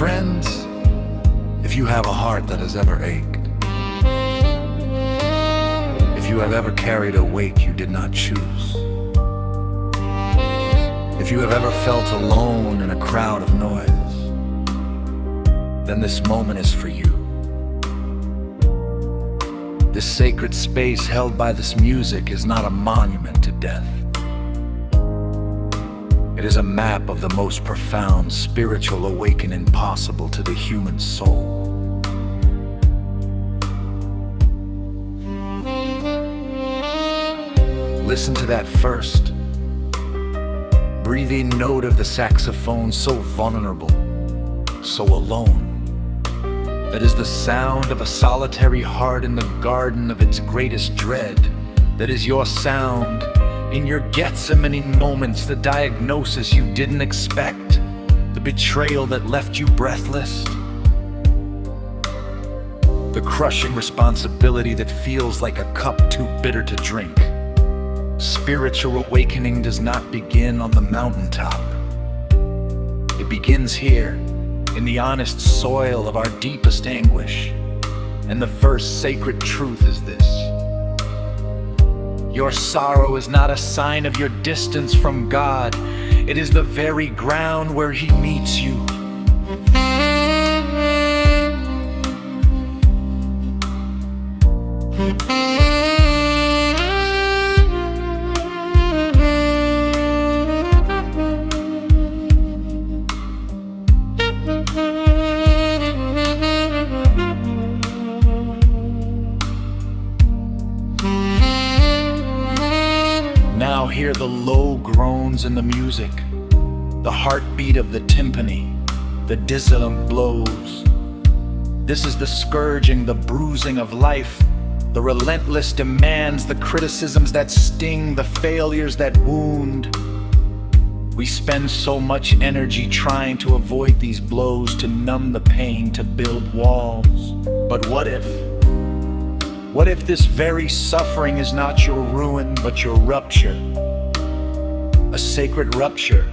Friends, if you have a heart that has ever ached, if you have ever carried a weight you did not choose, if you have ever felt alone in a crowd of noise, then this moment is for you. This sacred space held by this music is not a monument to death. It is a map of the most profound spiritual awakening possible to the human soul. Listen to that first breathing note of the saxophone, so vulnerable, so alone. That is the sound of a solitary heart in the garden of its greatest dread. That is your sound in your Gethsemane moments, the diagnosis you didn't expect, the betrayal that left you breathless, the crushing responsibility that feels like a cup too bitter to drink. Spiritual awakening does not begin on the mountaintop. It begins here, in the honest soil of our deepest anguish. And the first sacred truth is this: your sorrow is not a sign of your distance from God. It is the very ground where He meets you. Now hear the low groans in the music, the heartbeat of the timpani, the dissonant blows. This is the scourging, the bruising of life, the relentless demands, the criticisms that sting, the failures that wound. We spend so much energy trying to avoid these blows, to numb the pain, to build walls. But what if? What if this very suffering is not your ruin, but your rupture? A sacred rupture,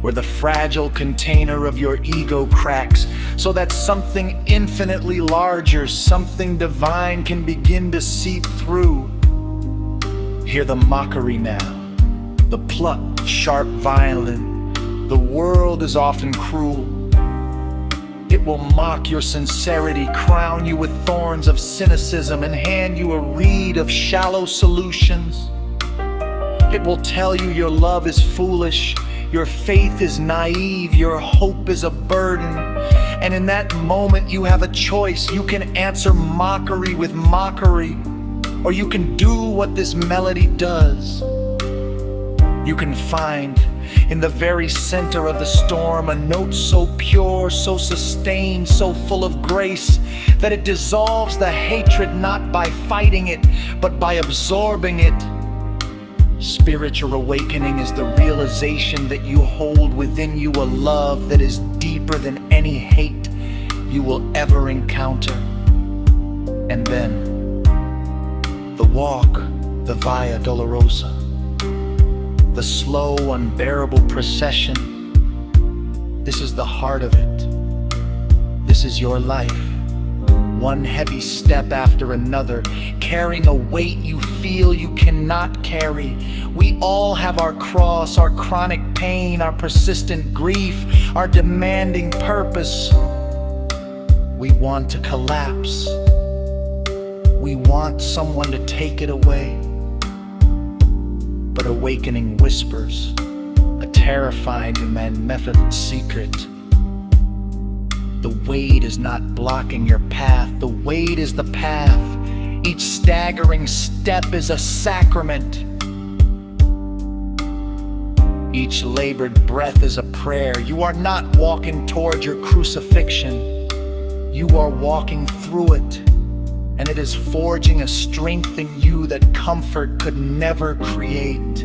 where the fragile container of your ego cracks, so that something infinitely larger, something divine can begin to seep through. Hear the mockery now, the plucked, sharp violin. The world is often cruel. It will mock your sincerity, crown you with thorns of cynicism, and hand you a reed of shallow solutions. It will tell you your love is foolish, your faith is naive, your hope is a burden. And in that moment you have a choice. You can answer mockery with mockery, or you can do what this melody does. You can find in the very center of the storm a note so pure, so sustained, so full of grace, that it dissolves the hatred not by fighting it, but by absorbing it. Spiritual awakening is the realization that you hold within you a love that is deeper than any hate you will ever encounter. And then, the walk, the Via Dolorosa, the slow, unbearable procession. This is the heart of it. This is your life. One heavy step after another, carrying a weight you feel you cannot carry. We all have our cross, our chronic pain, our persistent grief, our demanding purpose. We want to collapse. We want someone to take it away. But awakening whispers, a terrifying and magnificent secret. The weight is not blocking your path, the weight is the path. Each staggering step is a sacrament. Each labored breath is a prayer. You are not walking toward your crucifixion. You are walking through it, and it is forging a strength in you that comfort could never create.